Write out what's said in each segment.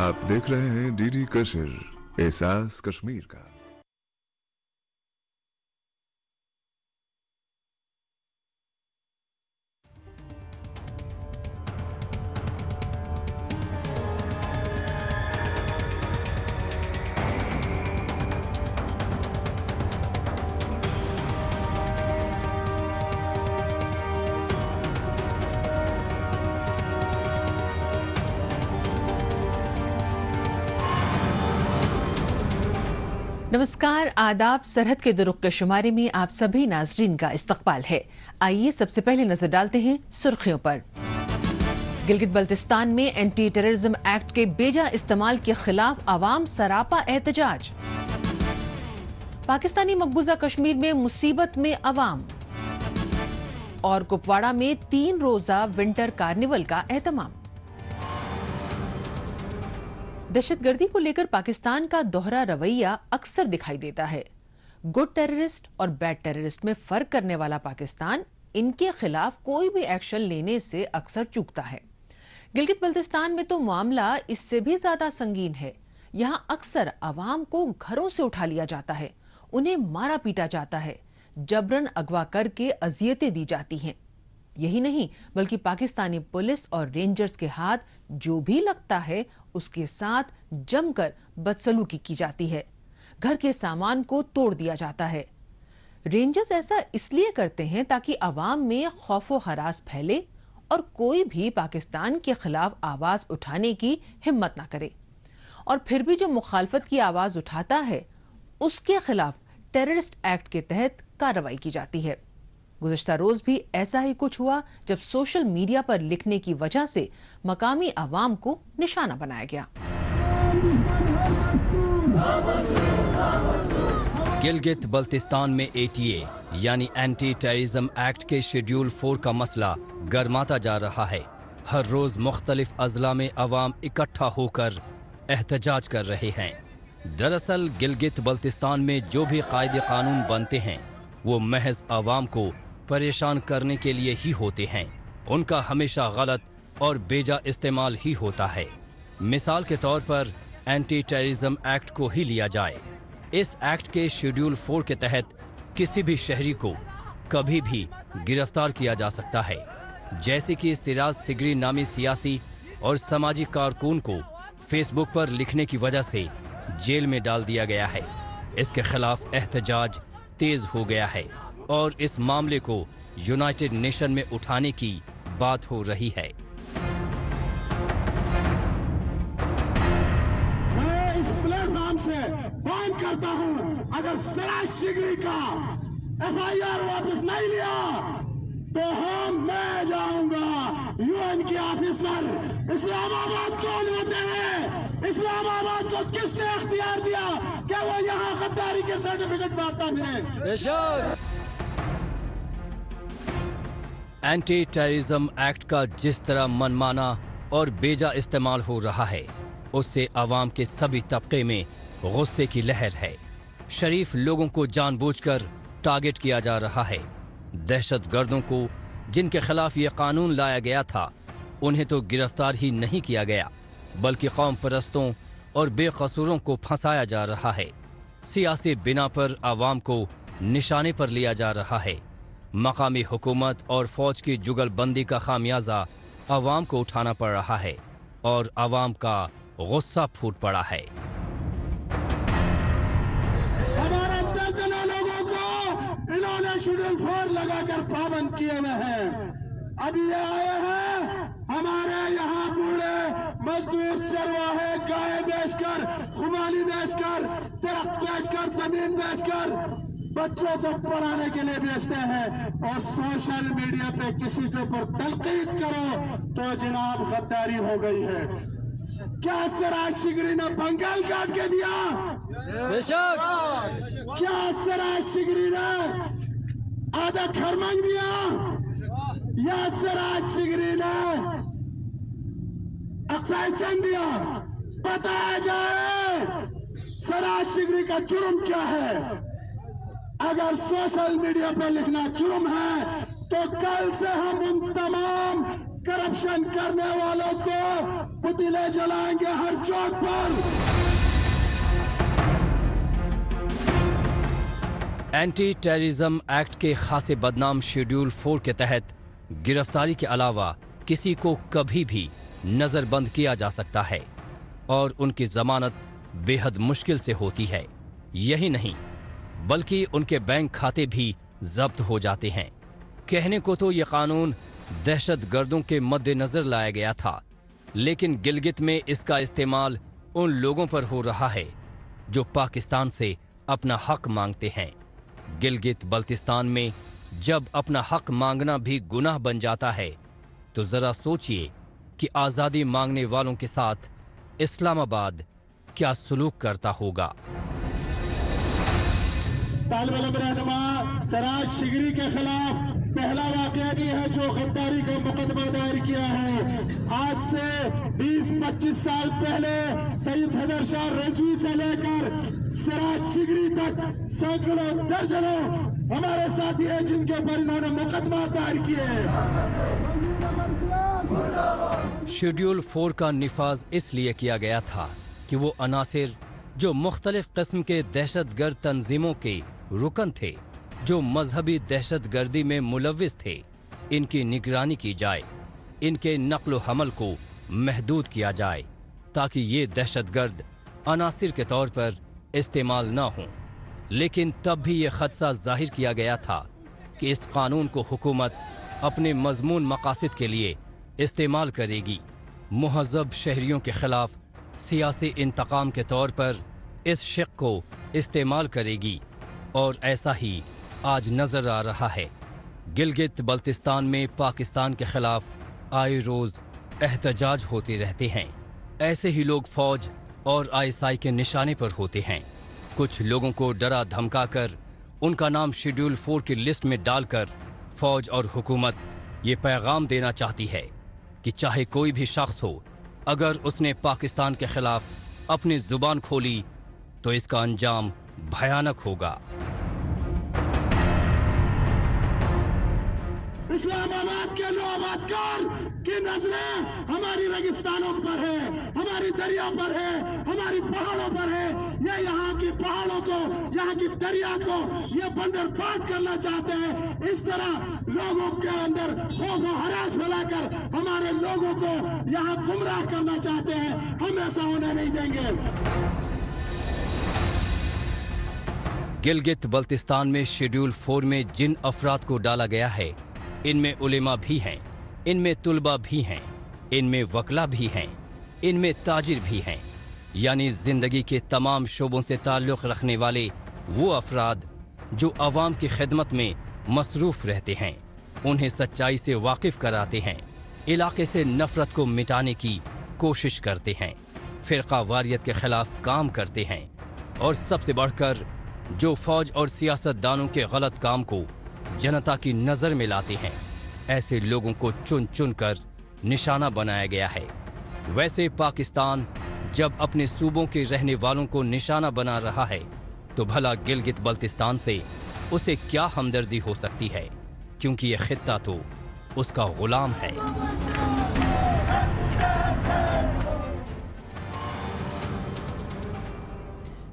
आप देख रहे हैं डीडी कश्मीर, एहसास कश्मीर का। नमस्कार, आदाब। सरहद के दुरुख के शुमारे में आप सभी नाजरीन का इस्तकबाल है। आइए सबसे पहले नजर डालते हैं सुर्खियों पर। गिलगित बल्तिस्तान में एंटी टेररिज्म एक्ट के बेजा इस्तेमाल के खिलाफ आवाम सरापा एहतजाज। पाकिस्तानी मकबूजा कश्मीर में मुसीबत में आवाम। और कुपवाड़ा में 3 रोजा विंटर कार्निवल का एहतमाम। दहशतगर्दी को लेकर पाकिस्तान का दोहरा रवैया अक्सर दिखाई देता है। गुड टेररिस्ट और बैड टेररिस्ट में फर्क करने वाला पाकिस्तान इनके खिलाफ कोई भी एक्शन लेने से अक्सर चूकता है। गिलगित बल्तिस्तान में तो मामला इससे भी ज्यादा संगीन है। यहां अक्सर आवाम को घरों से उठा लिया जाता है, उन्हें मारा पीटा जाता है, जबरन अगवा करके अजियतें दी जाती हैं। यही नहीं बल्कि पाकिस्तानी पुलिस और रेंजर्स के हाथ जो भी लगता है उसके साथ जमकर बदसलूकी की जाती है। घर के सामान को तोड़ दिया जाता है। रेंजर्स ऐसा इसलिए करते हैं ताकि आवाम में खौफो हरास फैले और कोई भी पाकिस्तान के खिलाफ आवाज उठाने की हिम्मत ना करे। और फिर भी जो मुखालफत की आवाज उठाता है उसके खिलाफ टेररिस्ट एक्ट के तहत कार्रवाई की जाती है। गुज़श्ता रोज भी ऐसा ही कुछ हुआ जब सोशल मीडिया पर लिखने की वजह से मकामी अवाम को निशाना बनाया गया। गिलगित बल्तिस्तान में एटीए यानी एंटी टेररिज्म एक्ट के शेड्यूल 4 का मसला गर्माता जा रहा है। हर रोज मुख्तलिफ अजला में अवाम इकट्ठा होकर एहतजाज कर रहे हैं। दरअसल गिलगित बल्तिस्तान में जो भी कायदे कानून बनते हैं वो महज अवाम को परेशान करने के लिए ही होते हैं। उनका हमेशा गलत और बेजा इस्तेमाल ही होता है। मिसाल के तौर पर एंटी टेररिज्म एक्ट को ही लिया जाए। इस एक्ट के शेड्यूल 4 के तहत किसी भी शहरी को कभी भी गिरफ्तार किया जा सकता है। जैसे कि सिराज सिगरी नामी सियासी और समाजी कारकुन को फेसबुक पर लिखने की वजह से जेल में डाल दिया गया है। इसके खिलाफ एहतजाज तेज हो गया है और इस मामले को यूनाइटेड नेशन में उठाने की बात हो रही है। मैं इस प्लेटफॉर्म से मांग करता हूं, अगर सिराज सिगरी का FIR वापस नहीं लिया तो मैं जाऊंगा UN के ऑफिस पर। इस्लामाबाद कौन होते हैं? इस्लामाबाद को किसने अख्तियार दिया क्या वो यहाँ गद्दारी के सर्टिफिकेट बांटता फिरे? एंटी टेररिज्म एक्ट का जिस तरह मनमाना और बेजा इस्तेमाल हो रहा है उससे अवाम के सभी तबके में गुस्से की लहर है। शरीफ लोगों को जानबूझकर टारगेट किया जा रहा है। दहशतगर्दों को जिनके खिलाफ ये कानून लाया गया था उन्हें तो गिरफ्तार ही नहीं किया गया बल्कि कौम परस्तों और बेकसूरों को फंसाया जा रहा है। सियासी बिना पर आवाम को निशाने पर लिया जा रहा है। मकामी हुकूमत और फौज की जुगलबंदी का खामियाजा आवाम को उठाना पड़ रहा है और आवाम का गुस्सा फूट पड़ा है। हमारे दर्जनों लोगों को इन्होंने शेड्यूल 4 लगाकर पाबंद किए हुए हैं। अब ये आए हैं हमारे यहाँ बूढ़े मजदूर चरवाहे गाय बेचकर, खुमानी बेचकर, दरख्त बेचकर, जमीन बेचकर बच्चों को पढ़ाने के लिए बेचते हैं और सोशल मीडिया पे किसी के ऊपर तनकीद करो तो जनाब गद्दारी हो गई है। क्या सिराज सिगरी ने बंगाल काट के दिया? क्या सिराज सिगरी ने आधा खरमंग दिया? या सिराज सिगरी ने एक्साइजन दिया? बताया जाए सिराज सिगरी का जुर्म क्या है। अगर सोशल मीडिया पर लिखना जुर्म है तो कल से हम उन तमाम کرپشن کرنے والوں کو پتلے جلائیں گے ہر چوک پر. اینٹی ٹیررزم ایکٹ کے خاصے بدنام شیڈول 4 کے تحت گرفتاری کے علاوہ کسی کو کبھی بھی نظر بند کیا جا سکتا ہے اور ان کی ضمانت بے حد مشکل سے ہوتی ہے. یہی نہیں بلکہ ان کے بینک کھاتے بھی ضبط ہو جاتے ہیں. کہنے کو تو یہ قانون دہشت گردوں کے مد نظر لایا گیا تھا، لیکن گلگت میں اس کا استعمال ان لوگوں پر ہو رہا ہے جو پاکستان سے اپنا حق مانگتے ہیں. گلگت بلتستان میں جب اپنا حق مانگنا بھی گناہ بن جاتا ہے تو ذرا سوچئے کہ آزادی مانگنے والوں کے ساتھ اسلام آباد کیا سلوک کرتا ہوگا. طالب علم رہنما سراج شگری کے خلاف پہلا واقعہ بھی ہے جو غداری کا مقدمہ دائر کیا ہے. آج سے 20-25 سال پہلے سید حیدر شاہ رضوی سے لے کر سراج شگری تک سینکڑوں درجنوں ہمارے ساتھی ہیں جن کے اوپر انہوں نے مقدمہ دائر کیے. شیڈول 4 کا نفاذ اس لیے کیا گیا تھا کہ وہ عناصر جو مختلف قسم کے دہشت گرد تنظیموں کے رکن تھے، جو مذہبی دہشت گردی میں ملوث تھے، ان کی نگرانی کی جائے، ان کے نقل و حمل کو محدود کیا جائے تاکہ یہ دہشت گرد عناصر کے طور پر استعمال نہ ہوں. لیکن تب بھی یہ خدشہ ظاہر کیا گیا تھا کہ اس قانون کو حکومت اپنے مضمون مقاصد کے لیے استعمال کرے گی، مہذب شہریوں کے خلاف سیاسی انتقام کے طور پر اس شق کو استعمال کرے گی، اور ایسا ہی آج نظر آ رہا ہے. گلگت بلتستان میں پاکستان کے خلاف آئے روز احتجاج ہوتے رہتے ہیں. ایسے ہی لوگ فوج اور ISI کے نشانے پر ہوتے ہیں. کچھ لوگوں کو ڈرا دھمکا کر ان کا نام شیڈول 4 کی لسٹ میں ڈال کر فوج اور حکومت یہ پیغام دینا چاہتی ہے کہ چاہے کوئی بھی شخص ہو، اگر اس نے پاکستان کے خلاف اپنی زبان کھولی تو اس کا انجام بھیانک ہوگا. اسلام آباد کے نوآبادکار کی نظریں ہماری ریگستانوں پر ہے، ہماری دریا پر ہے، ہماری پہاڑوں پر ہے. یہ یہاں کی پہاڑوں کو، یہاں کی دریا کو یہ بندر بات کرنا چاہتے ہیں. اس طرح لوگوں کے اندر خوف و ہراس پھیلا کر ہمارے لوگوں کو یہاں گمراہ کرنا چاہتے ہیں. ہم ایسا ہونے نہیں دیں گے. گلگت بلتستان میں شیڈول 4 میں جن افراد کو ڈالا گیا ہے، ان میں علماء بھی ہیں، ان میں طلباء بھی ہیں، ان میں وکلا بھی ہیں، ان میں تاجر بھی ہیں. یعنی زندگی کے تمام شعبوں سے تعلق رکھنے والے وہ افراد جو عوام کی خدمت میں مصروف رہتے ہیں. انہیں سچائی سے واقف کراتے ہیں، علاقے سے نفرت کو مٹانے کی کوشش کرتے ہیں، فرقہ واریت کے خلاف کام کرتے ہیں، اور سب سے بڑھ کر جو فوج اور سیاست دانوں کے غلط کام کو جنتا کی نظر میں لاتے ہیں. ایسے لوگوں کو چن چن کر نشانہ بنایا گیا ہے. ویسے پاکستان جب اپنے صوبوں کے رہنے والوں کو نشانہ بنا رہا ہے تو بھلا گلگت بلتستان سے اسے کیا ہمدردی ہو سکتی ہے، کیونکہ یہ خطہ تو اس کا غلام ہے.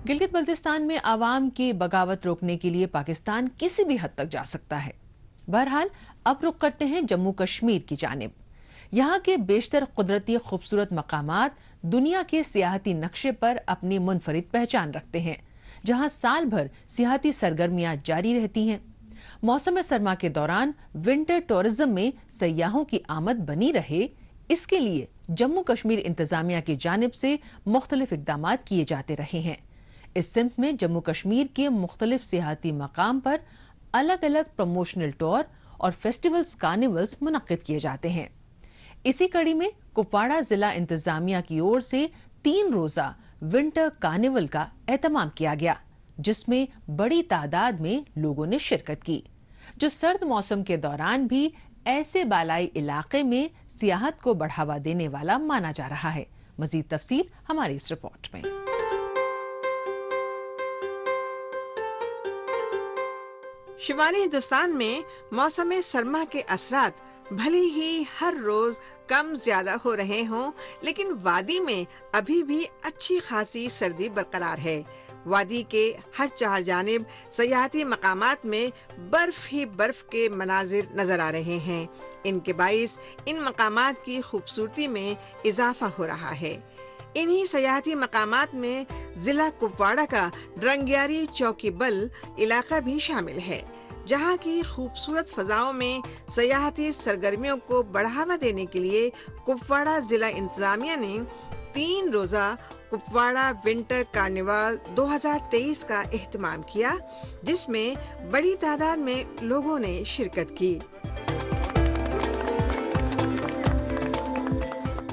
گلگت بلتستان میں عوام کی بغاوت روکنے کے لیے پاکستان کسی بھی حد تک جا سکتا ہے. بہرحال اب رخ کرتے ہیں جموں کشمیر کی جانب. یہاں کے بیشتر قدرتی خوبصورت مقامات دنیا کے سیاحتی نقشے پر اپنی منفرد پہچان رکھتے ہیں، جہاں سال بھر سیاحتی سرگرمیاں جاری رہتی ہیں. موسم سرما کے دوران ونٹر ٹورزم میں سیاحوں کی آمد بنی رہے، اس کے لیے جموں کشمیر انتظامیہ کی جانب سے مختلف اقدامات کیے جاتے رہے ہیں. اس سمت میں جموں کشمیر کے مختلف سیاحتی مقام پر الگ الگ پروموشنل ٹور اور فیسٹیولز کارنیولز منعقد کیے جاتے ہیں. اسی کڑی میں کپواڑہ ضلع انتظامیہ کی اور سے 3 روزہ ونٹر کارنیول کا اہتمام کیا گیا، جس میں بڑی تعداد میں لوگوں نے شرکت کی، جو سرد موسم کے دوران بھی ایسے بالائی علاقے میں سیاحت کو بڑھاوا دینے والا مانا جا رہا ہے. مزید تفصیل ہماری اس رپورٹ میں. شمالی ہندوستان میں موسم سرما کے اثرات بھلے ہی ہر روز کم زیادہ ہو رہے ہوں، لیکن وادی میں ابھی بھی اچھی خاصی سردی برقرار ہے۔ وادی کے ہر چار جانب سیاحتی مقامات میں برف ہی برف کے مناظر نظر آ رہے ہیں۔ ان کے باعث ان مقامات کی خوبصورتی میں اضافہ ہو رہا ہے۔ انہی سیاحتی مقامات میں ضلع کپواڑہ کا ڈرنگیاری چوکی بل علاقہ بھی شامل ہے، جہاں کی خوبصورت فضاؤں میں سیاحتی سرگرمیوں کو بڑھاوا دینے کے لیے کپواڑہ ضلع انتظامیہ نے 3 روزہ کپواڑہ ونٹر کارنیوال 2023 کا اہتمام کیا، جس میں بڑی تعداد میں لوگوں نے شرکت کی۔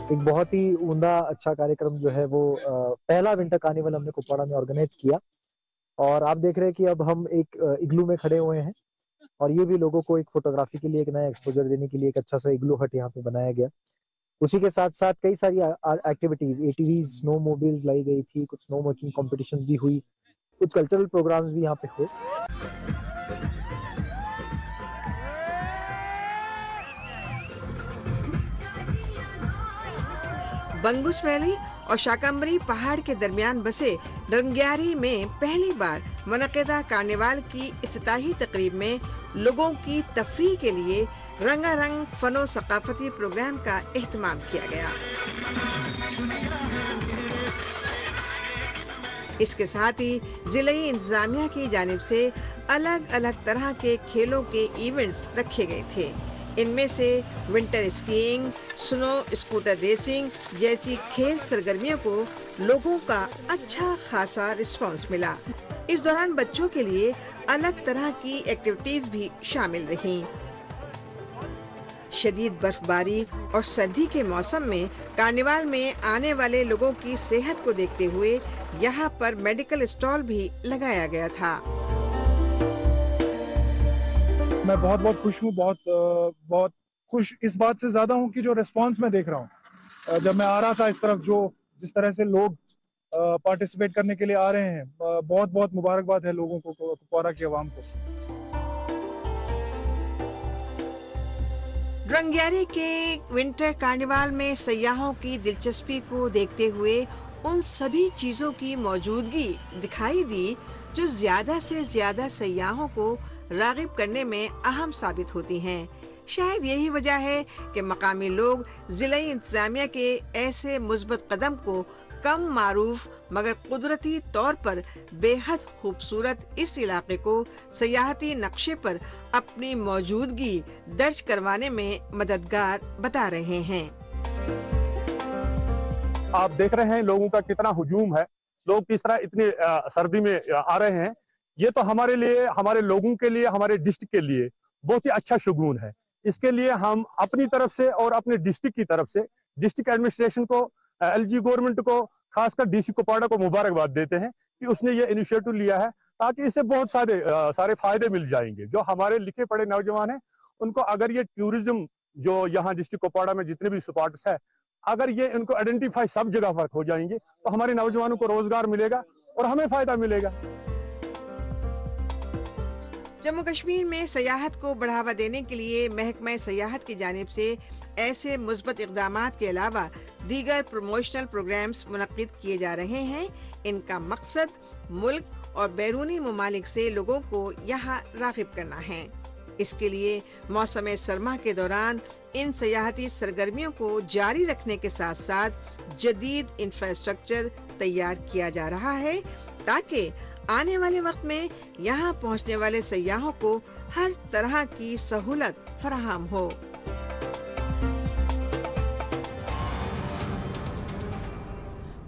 ایک بہت ہی عمدہ اچھا کاریکرم جو ہے وہ پہلا ونٹر کارنیول ہم نے کپواڑہ میں آرگنائز کیا، اور آپ دیکھ رہے ہیں کہ اب ہم ایک اگلو میں کھڑے ہوئے ہیں، اور یہ بھی لوگوں کو ایک فوٹوگرافی کے لیے ایک نیا ایکسپوجر دینے کے لیے ایک اچھا سا اگلو ہٹ یہاں پہ بنایا گیا۔ اسی کے ساتھ ساتھ کئی ساری ایکٹیویٹیز، ATVs، سنو موبائلز لائی گئی تھی، کچھ سنو میکنگ کمپٹیشن بھی ہوئی، کچھ کلچرل پروگرامز بھی یہاں پہ ہوئے۔ بنگس ویلی اور شاکمبری پہاڑ کے درمیان بسے ڈرنگیاری میں پہلی بار منعقدہ کارنیوال کی افتتاحی تقریب میں لوگوں کی تفریح کے لیے رنگا رنگ فن و ثقافتی پروگرام کا اہتمام کیا گیا۔ اس کے ساتھ ہی ضلعی انتظامیہ کی جانب سے الگ الگ طرح کے کھیلوں کے ایونٹس رکھے گئے تھے۔ ان میں سے ونٹر اسکیئنگ، سنو اسکوٹر ریسنگ جیسی کھیل سرگرمیوں کو لوگوں کا اچھا خاصا رسپانس ملا۔ اس دوران بچوں کے لیے الگ طرح کی ایکٹیویٹیز بھی شامل رہیں۔ شدید برف باری اور سردی کے موسم میں کارنیوال میں آنے والے لوگوں کی صحت کو دیکھتے ہوئے یہاں پر میڈیکل اسٹال بھی لگایا گیا تھا۔ میں بہت خوش ہوں، بہت خوش اس بات سے زیادہ ہوں کہ جو ریسپانس میں دیکھ رہا ہوں، جب میں آ رہا تھا اس طرف جس طرح سے لوگ پارٹیسپیٹ کرنے کے لیے آ رہے ہیں، بہت مبارکباد ہے لوگوں کو، کپواڑہ کی عوام کو۔ ڈرنگیاری کے ونٹر کارنیوال میں سیاحوں کی دلچسپی کو دیکھتے ہوئے ان سبھی چیزوں کی موجودگی دکھائی دی جو زیادہ سے زیادہ سیاحوں کو راغب کرنے میں اہم ثابت ہوتی ہیں۔ شاید یہی وجہ ہے کہ مقامی لوگ ضلعی انتظامیہ کے ایسے مثبت قدم کو کم معروف مگر قدرتی طور پر بے حد خوبصورت اس علاقے کو سیاحتی نقشے پر اپنی موجودگی درج کروانے میں مددگار بتا رہے ہیں۔ آپ دیکھ رہے ہیں لوگوں کا کتنا ہجوم ہے، لوگ کس طرح اتنی سردی میں آ رہے ہیں۔ یہ تو ہمارے لیے، ہمارے لوگوں کے لیے، ہمارے ڈسٹرکٹ کے لیے بہت ہی اچھا شگون ہے۔ اس کے لیے ہم اپنی طرف سے اور اپنے ڈسٹرکٹ کی طرف سے ڈسٹرکٹ ایڈمنسٹریشن کو، LG گورنمنٹ کو، خاص کر DC کپواڑہ کو مبارکباد دیتے ہیں کہ اس نے یہ انیشیٹو لیا ہے، تاکہ اس سے بہت سارے فائدے مل جائیں گے۔ جو ہمارے لکھے پڑھے نوجوان ہیں ان کو اگر یہ ٹورزم جو یہاں ڈسٹرکٹ کپواڑہ میں جتنے بھی اسپاٹس ہے، اگر یہ ان کو آئیڈینٹیفائی سب جگہ پر ہو جائیں گے تو ہمارے نوجوانوں کو روزگار ملے گا اور ہمیں فائدہ ملے گا۔ جموں کشمیر میں سیاحت کو بڑھاوا دینے کے لیے محکمہ سیاحت کی جانب سے ایسے مثبت اقدامات کے علاوہ دیگر پروموشنل پروگرامز منعقد کیے جا رہے ہیں۔ ان کا مقصد ملک اور بیرونی ممالک سے لوگوں کو یہاں راغب کرنا ہے۔ اس کے لیے موسم سرما کے دوران ان سیاحتی سرگرمیوں کو جاری رکھنے کے ساتھ ساتھ جدید انفراسٹرکچر تیار کیا جا رہا ہے، تاکہ آنے والے وقت میں یہاں پہنچنے والے سیاحوں کو ہر طرح کی سہولت فراہم ہو۔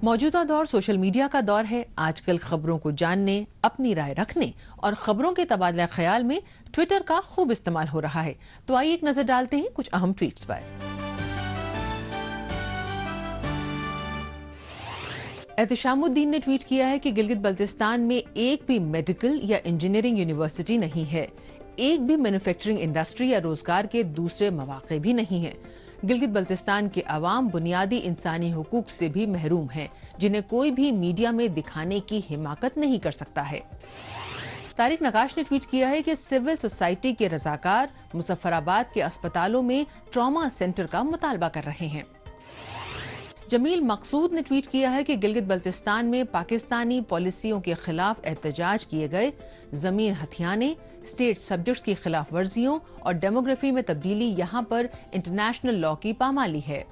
موجودہ دور سوشل میڈیا کا دور ہے۔ آج کل خبروں کو جاننے، اپنی رائے رکھنے اور خبروں کے تبادلہ خیال میں ٹویٹر کا خوب استعمال ہو رہا ہے۔ تو آئیے ایک نظر ڈالتے ہیں کچھ اہم ٹویٹس پر۔ احتشام الدین نے ٹویٹ کیا ہے کہ گلگت بلتستان میں ایک بھی میڈیکل یا انجینئرنگ یونیورسٹی نہیں ہے، ایک بھی مینوفیکچرنگ انڈسٹری یا روزگار کے دوسرے مواقع بھی نہیں ہیں۔ گلگت بلتستان کے عوام بنیادی انسانی حقوق سے بھی محروم ہیں، جنہیں کوئی بھی میڈیا میں دکھانے کی حماقت نہیں کر سکتا ہے۔ तारिक नकाश ने ट्वीट किया है कि सिविल सोसाइटी के रजाकार मुजफ्फराबाद के अस्पतालों में ट्रॉमा सेंटर का मुतालबा कर रहे हैं। जमील मकसूद ने ट्वीट किया है कि गिलगित बल्तिस्तान में पाकिस्तानी पॉलिसियों के खिलाफ एहतजाज किए गए, जमीन हथियाने, स्टेट सब्जेक्ट्स की खिलाफ वर्जियों और डेमोग्राफी में तब्दीली यहां पर इंटरनेशनल लॉ की पामाली है।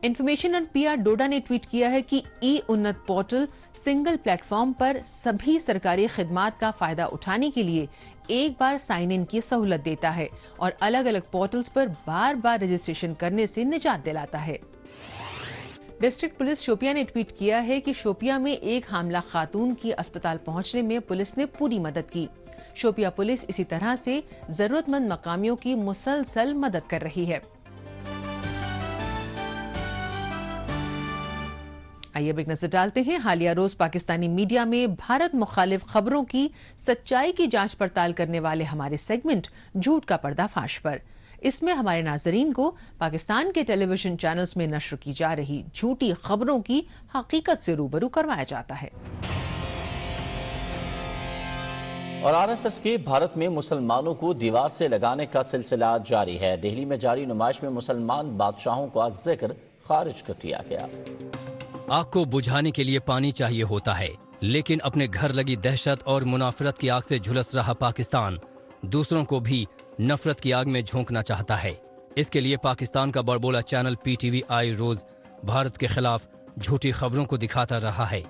इंफॉर्मेशन एंड पीआर डोडा ने ट्वीट किया है कि ई उन्नत पोर्टल सिंगल प्लेटफॉर्म पर सभी सरकारी खिदमात का फायदा उठाने के लिए एक बार साइन इन की सहूलत देता है और अलग अलग पोर्टल्स पर बार बार रजिस्ट्रेशन करने से निजात दिलाता है। डिस्ट्रिक्ट पुलिस शोपियां ने ट्वीट किया है कि शोपियां में एक हामला खातून की अस्पताल पहुंचने में पुलिस ने पूरी मदद की। शोपियां पुलिस इसी तरह से जरूरतमंद मकामियों की मुसलसल मदद कर रही है। आइए अब एक नजर डालते हैं हालिया रोज पाकिस्तानी मीडिया में भारत मुखालिफ खबरों की सच्चाई की जांच पड़ताल करने वाले हमारे सेगमेंट झूठ का पर्दाफाश पर। इसमें हमारे नाजरीन को पाकिस्तान के टेलीविजन चैनल्स में नश्र की जा रही झूठी खबरों की हकीकत से रूबरू करवाया जाता है। और आरएसएस के भारत में मुसलमानों को दीवार से लगाने का सिलसिला जारी है। दिल्ली में जारी नुमाइश में मुसलमान बादशाहों का जिक्र खारिज कर दिया गया। आग को बुझाने के लिए पानी चाहिए होता है, लेकिन अपने घर लगी दहशत और मुनाफरत की आग से झुलस रहा पाकिस्तान दूसरों को भी नफरत की आग में झोंकना चाहता है। इसके लिए पाकिस्तान का बड़बोला चैनल पीटीवी आई रोज भारत के खिलाफ झूठी खबरों को दिखाता रहा है,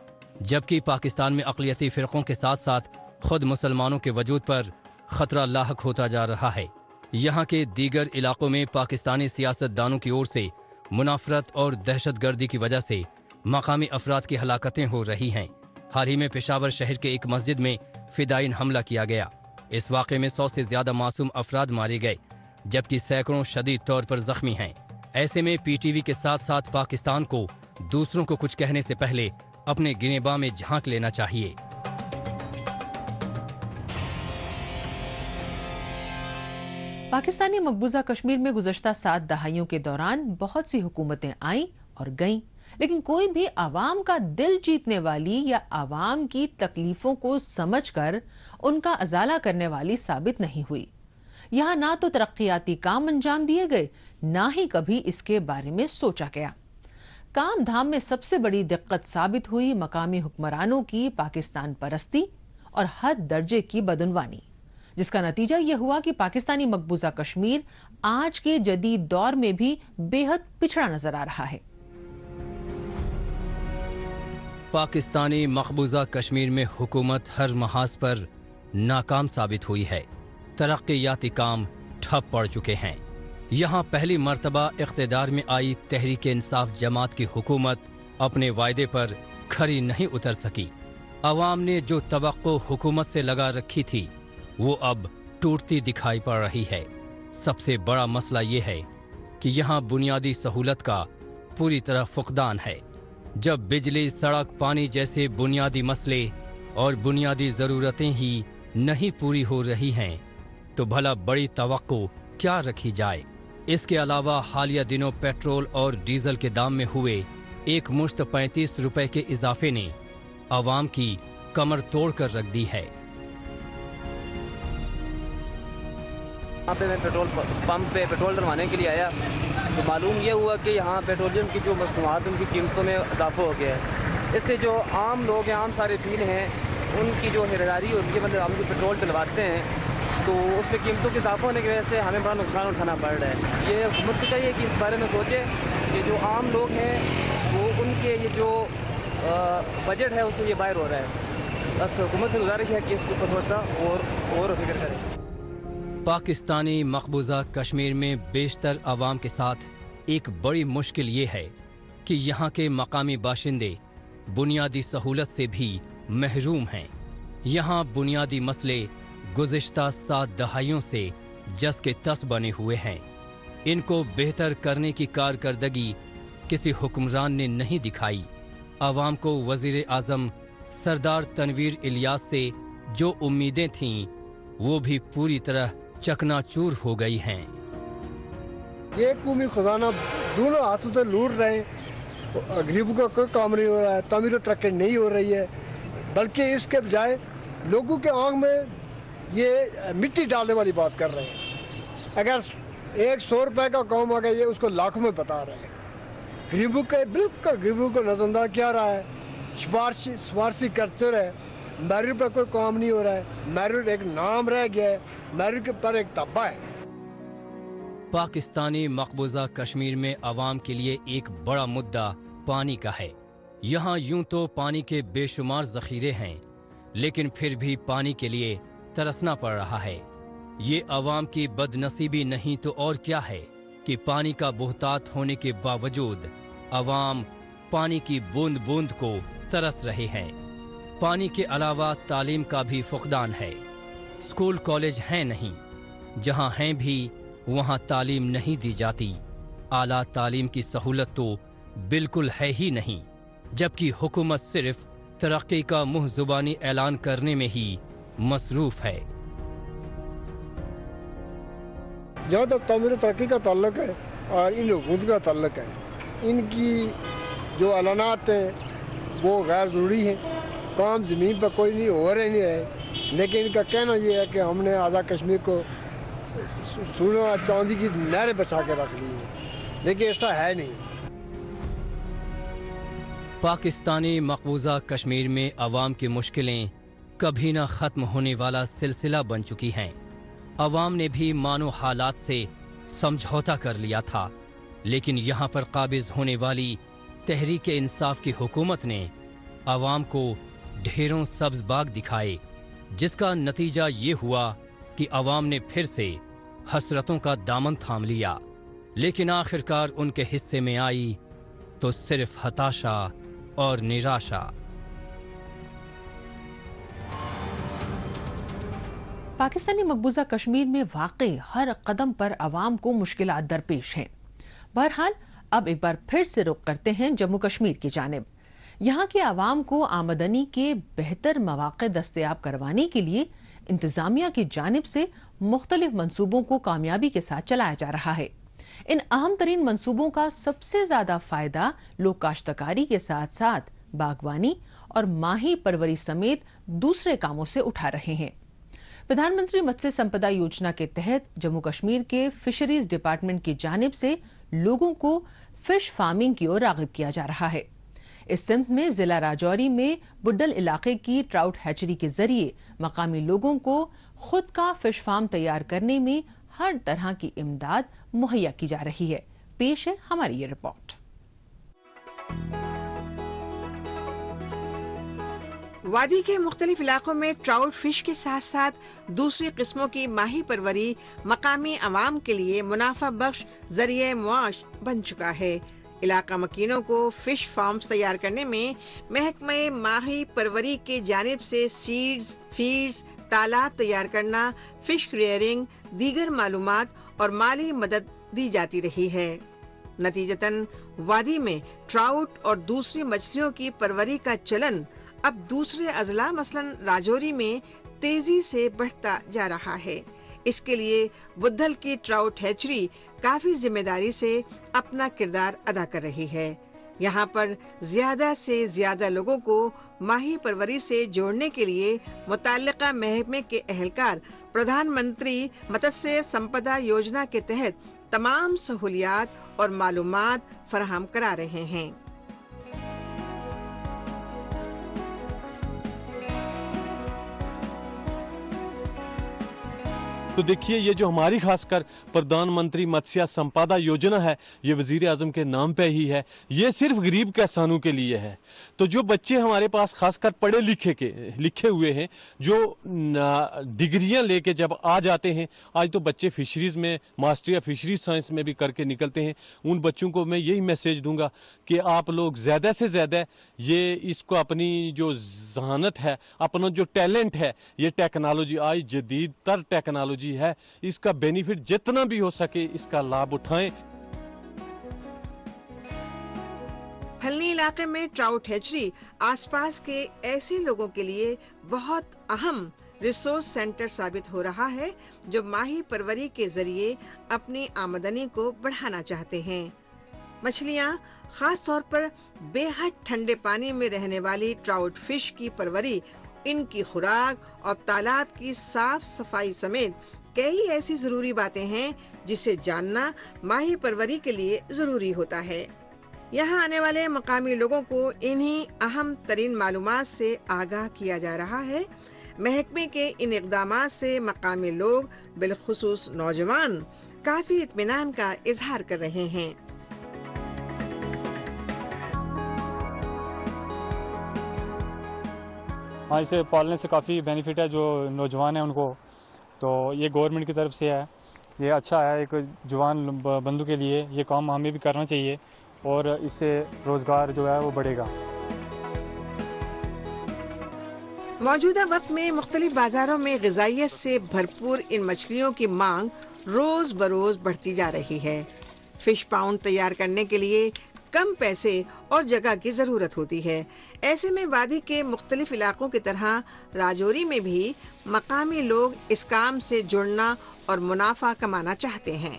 जबकि पाकिस्तान में अक़लियती फिरकों के साथ साथ खुद मुसलमानों के वजूद पर खतरा लाहक होता जा रहा है। यहाँ के दीगर इलाकों में पाकिस्तानी सियासतदानों की ओर से मुनाफरत और दहशतगर्दी की वजह से मकामी अफराद की हलाकतें हो रही हैं। हाल ही में पेशावर शहर के एक मस्जिद में फिदायीन हमला किया गया। इस वाक़े में 100 से ज्यादा मासूम अफराद मारे गए, जबकि सैकड़ों शदीद तौर पर जख्मी हैं। ऐसे में पीटीवी के साथ साथ पाकिस्तान को दूसरों को कुछ कहने से पहले अपने गिनेबा में झांक लेना चाहिए। पाकिस्तानी मकबूजा कश्मीर में गुज़श्ता 7 दहाइयों के दौरान बहुत सी हुकूमतें आईं और गईं, लेकिन कोई भी आवाम का दिल जीतने वाली या आवाम की तकलीफों को समझकर उनका अजाला करने वाली साबित नहीं हुई। यहां ना तो तरक्कियाती काम अंजाम दिए गए, ना ही कभी इसके बारे में सोचा गया। काम धाम में सबसे बड़ी दिक्कत साबित हुई मकामी हुक्मरानों की पाकिस्तान परस्ती और हद दर्जे की बदउनवानी, जिसका नतीजा यह हुआ कि पाकिस्तानी मकबूजा कश्मीर आज के जदीद दौर में भी बेहद पिछड़ा नजर आ रहा है। पाकिस्तानी मकबूजा कश्मीर में हुकूमत हर महाज पर नाकाम साबित हुई है। तरक्कियाती काम ठप पड़ चुके हैं। यहाँ पहली मर्तबा इख्तिदार में आई तहरीक इंसाफ जमात की हुकूमत अपने वायदे पर खरी नहीं उतर सकी। अवाम ने जो तवक्को हुकूमत से लगा रखी थी वो अब टूटती दिखाई पड़ रही है। सबसे बड़ा मसला ये है कि यहाँ बुनियादी सहूलत का पूरी तरह फुकदान है। जब बिजली, सड़क, पानी जैसे बुनियादी मसले और बुनियादी जरूरतें ही नहीं पूरी हो रही हैं, तो भला बड़ी तवक्को क्या रखी जाए। इसके अलावा हालिया दिनों पेट्रोल और डीजल के दाम में हुए एक मुश्त 35 रुपए के इजाफे ने अवाम की कमर तोड़ कर रख दी है। यहाँ पे मैं पेट्रोल पंप पे पेट्रोल डलवाने के लिए आया तो मालूम ये हुआ कि यहाँ पेट्रोलियम की जो मसनूआत उनकी कीमतों में इजाफा हो गया है। इससे जो आम लोग हैं, आम सारिफीन हैं, उनकी जो हिस्सेदारी होती है, मतलब हम जो पेट्रोल डलवाते हैं तो उसमें कीमतों के इजाफा होने की वजह से हमें बड़ा नुकसान उठाना पड़ रहा है। ये हुकूमत को चाहिए कि इस बारे में सोचे कि जो आम लोग हैं वो उनके ये जो बजट है उससे ये बाहर हो रहा है। बस हुकूमत से गुजारिश है कि इसके ऊपर थोड़ा सा और फिक्र करें। पाकिस्तानी मकबूजा कश्मीर में बेशतर अवाम के साथ एक बड़ी मुश्किल ये है कि यहाँ के मकामी बाशिंदे बुनियादी सहूलत से भी महरूम हैं। यहाँ बुनियादी मसले गुज़िश्ता 7 दहाइयों से जस के तस बने हुए हैं। इनको बेहतर करने की कारकर्दगी किसी हुक्मरान ने नहीं दिखाई। अवाम को वजीर आज़म सरदार तनवीर इलियास से जो उम्मीदें थीं वो भी पूरी तरह चकनाचूर हो गई हैं। ये कौमी खजाना दोनों हाथों से लूट रहे हैं, गरीबों का कोई काम नहीं हो रहा है, तमीर तरक्की नहीं हो रही है, बल्कि इसके बजाय लोगों के आंख में ये मिट्टी डालने वाली बात कर रहे हैं। अगर एक 100 रुपए का काम आ गया, ये उसको लाखों में बता रहे हैं। गरीबों के बिल्कुल गरीबों को नजरअंदाज किया रहा है, सिफारशी करते रहे। मैरिट पर कोई काम नहीं हो रहा है, मैरिट एक नाम रह गया है, मैरिट के पर एक तब्बा है। पाकिस्तानी मकबूजा कश्मीर में अवाम के लिए एक बड़ा मुद्दा पानी का है। यहाँ यूं तो पानी के बेशुमार जखीरे हैं, लेकिन फिर भी पानी के लिए तरसना पड़ रहा है। ये अवाम की बदनसीबी नहीं तो और क्या है कि पानी का बहुतात होने के बावजूद अवाम पानी की बूंद बूंद को तरस रहे हैं। पानी के अलावा तालीम का भी फुकदान है। स्कूल कॉलेज हैं नहीं, जहां हैं भी वहां तालीम नहीं दी जाती। आला तालीम की सहूलत तो बिल्कुल है ही नहीं, जबकि हुकूमत सिर्फ तरक्की का मुंह जुबानी ऐलान करने में ही मसरूफ है। जहाँ तक तमीर तरक्की का ताल्लुक है और इन हुकूमत का ताल्लुक है, इनकी जो ऐलानात हैं वो गैर ज़रूरी हैं। काम ज़मीन पर कोई नहीं हो रहे नहीं है, लेकिन इनका कहना ये है कि हमने आज़ाद कश्मीर को सोना चांदी की नहरें बचा के रख ली है, लेकिन ऐसा है नहीं। पाकिस्तानी मकबूजा कश्मीर में अवाम की मुश्किलें कभी न खत्म होने वाला सिलसिला बन चुकी हैं। अवाम ने भी मानो हालात से समझौता कर लिया था, लेकिन यहाँ पर काबिज होने वाली तहरीक इंसाफ की हुकूमत ने अवाम को ढेरों सब्ज बाग दिखाए, जिसका नतीजा ये हुआ कि अवाम ने फिर से हसरतों का दामन थाम लिया। लेकिन आखिरकार उनके हिस्से में आई तो सिर्फ हताशा और निराशा। पाकिस्तानी मकबूजा कश्मीर में वाकई हर कदम पर अवाम को मुश्किलात दरपेश हैं। बहरहाल अब एक बार फिर से रुख करते हैं जम्मू कश्मीर की जानिब। यहाँ के अवाम को आमदनी के बेहतर मौके दस्तयाब करवाने के लिए इंतजामिया की जानिब से मुख्तलिफ मंसूबों को कामयाबी के साथ चलाया जा रहा है। इन अहम तरीन मंसूबों का सबसे ज्यादा फायदा लोग काश्तकारी के साथ साथ बागवानी और माही परवरी समेत दूसरे कामों से उठा रहे हैं। प्रधानमंत्री मत्स्य संपदा योजना के तहत जम्मू कश्मीर के फिशरीज डिपार्टमेंट की जानिब से लोगों को फिश फार्मिंग की ओर रागिब किया जा रहा है। इस सिमत में जिला राजौरी में बुड्डल इलाके की ट्राउट हैचरी के जरिए मकामी लोगों को खुद का फिश फार्म तैयार करने में हर तरह की इमदाद मुहैया की जा रही है। पेश है हमारी ये रिपोर्ट। वादी के मुख्तलिफ इलाकों में ट्राउट फिश के साथ साथ दूसरी किस्मों की माही परवरी मकामी अवाम के लिए मुनाफा बख्श जरिए मुआश बन चुका है। इलाका मकीनों को फिश फार्म्स तैयार करने में महकमे माही परवरी के जानिब से सीड्स, फीड्स, तालाब तैयार करना, फिश रियरिंग, दीगर मालूमात और माली मदद दी जाती रही है। नतीजतन वादी में ट्राउट और दूसरी मछलियों की परवरी का चलन अब दूसरे अजला मसलन राजौरी में तेजी से बढ़ता जा रहा है। इसके लिए बुद्धल की ट्राउट हैचरी काफी जिम्मेदारी से अपना किरदार अदा कर रही है। यहाँ पर ज्यादा से ज्यादा लोगों को माही परवरी से जोड़ने के लिए मुताल्लिका महकमे के अहलकार प्रधानमंत्री मत्स्य संपदा योजना के तहत तमाम सहूलियात और मालूमात फराहम करा रहे हैं। तो देखिए, ये जो हमारी खासकर प्रधानमंत्री मत्स्य संपदा योजना है, ये वजीर आजम के नाम पे ही है। ये सिर्फ गरीब किसानों के लिए है। तो जो बच्चे हमारे पास खासकर पढ़े लिखे हुए हैं, जो डिग्रियां लेके जब आ जाते हैं, आज तो बच्चे फिशरीज में मास्टरी ऑफ फिशरीज साइंस में भी करके निकलते हैं। उन बच्चों को मैं यही मैसेज दूंगा कि आप लोग ज्यादा से ज्यादा ये इसको अपनी जो जहानत है, अपना जो टैलेंट है, ये टेक्नोलॉजी आज जदीद तर टेक्नोलॉजी है, इसका बेनिफिट जितना भी हो सके इसका लाभ उठाएं। फलनी इलाके में ट्राउट हैचरी आसपास के ऐसे लोगों के लिए बहुत अहम रिसोर्स सेंटर साबित हो रहा है जो माही परवरी के जरिए अपनी आमदनी को बढ़ाना चाहते हैं। मछलियां, खास तौर पर बेहद ठंडे पानी में रहने वाली ट्राउट फिश की परवरी ان کی خوراک اور تالاب کی صاف صفائی سمیت کئی ایسی ضروری باتیں ہیں جسے جاننا ماہی پروری کے لیے ضروری ہوتا ہے۔ یہاں آنے والے مقامی لوگوں کو انہی اہم ترین معلومات سے آگاہ کیا جا رہا ہے۔ محکمے کے ان اقدامات سے مقامی لوگ بالخصوص نوجوان کافی اطمینان کا اظہار کر رہے ہیں۔ ہاں، اسے پالنے سے کافی بینیفٹ ہے جو نوجوان ہیں ان کو، تو یہ گورنمنٹ کی طرف سے ہے، یہ اچھا ہے ایک جوان بندوں کے لیے، یہ کام ہمیں بھی کرنا چاہیے اور اس سے روزگار جو ہے وہ بڑھے گا۔ موجودہ وقت میں مختلف بازاروں میں غذائیت سے بھرپور ان مچھلیوں کی مانگ روز بروز بڑھتی جا رہی ہے۔ فش پاؤنڈ تیار کرنے کے لیے کم پیسے اور جگہ کی ضرورت ہوتی ہے۔ ایسے میں وادی کے مختلف علاقوں کی طرح راجوری میں بھی مقامی لوگ اس کام سے جڑنا اور منافع کمانا چاہتے ہیں۔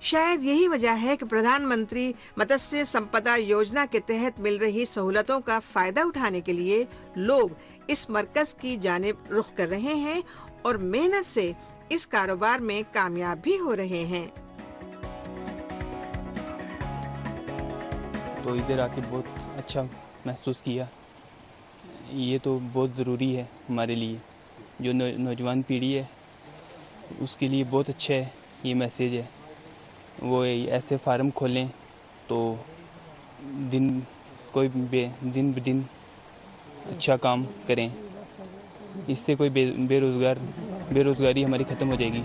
شاید یہی وجہ ہے کہ پردھان منتری متسیہ سمپدا یوجنا کے تحت مل رہی سہولتوں کا فائدہ اٹھانے کے لیے لوگ اس مرکز کی جانب رخ کر رہے ہیں اور محنت سے اس کاروبار میں کامیاب بھی ہو رہے ہیں۔ تو ادھر آ کے بہت اچھا محسوس کیا، یہ تو بہت ضروری ہے ہمارے لیے، جو نوجوان پیڑھی ہے اس کے لیے بہت اچھا ہے یہ میسیج ہے۔ وہ ایسے فارم کھولیں تو دن بدن اچھا کام کریں، اس سے کوئی بے روزگاری ہماری ختم ہو جائے گی۔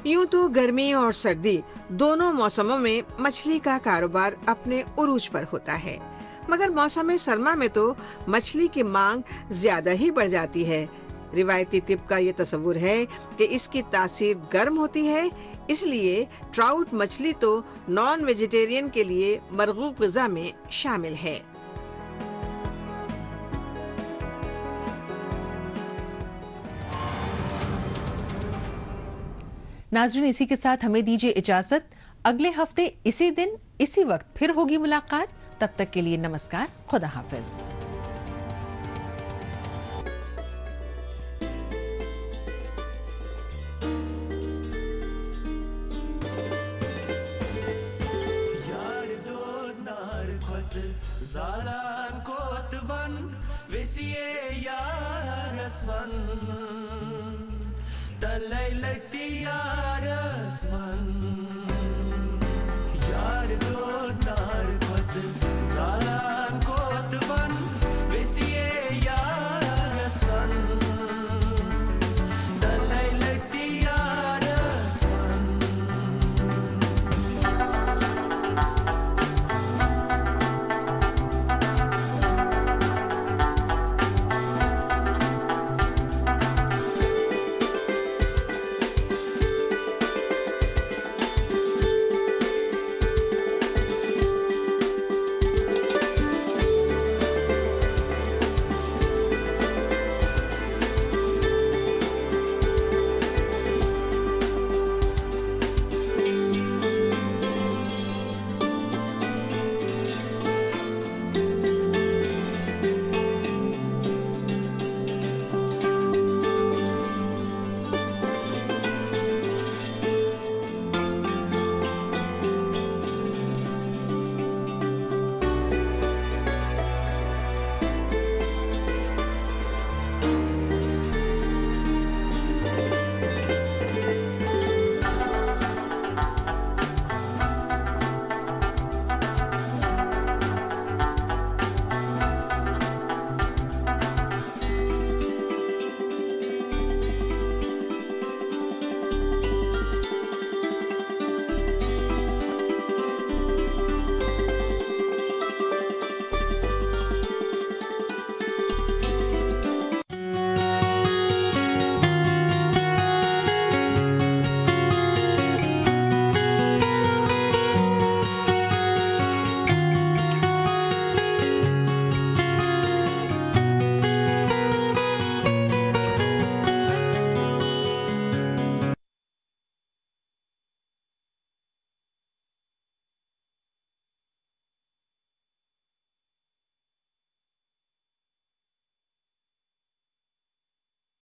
یوں تو گرمی اور سردی دونوں موسموں میں مچھلی کا کاروبار اپنے عروج پر ہوتا ہے، مگر موسم سرما میں تو مچھلی کی مانگ زیادہ ہی بڑھ جاتی ہے۔ روایتی طب کا یہ تصور ہے کہ اس کی تاثیر گرم ہوتی ہے، اس لیے ٹراؤٹ مچھلی تو نان ویجیٹیرین کے لیے مرغوب غذا میں شامل ہے۔ ناظرین، اسی کے ساتھ ہمیں دیجیے اجازت، اگلے ہفتے اسی دن اسی وقت پھر ہوگی ملاقات، تب تک کے لیے نمسکار، خدا حافظ۔ Dalai Lati Yarasman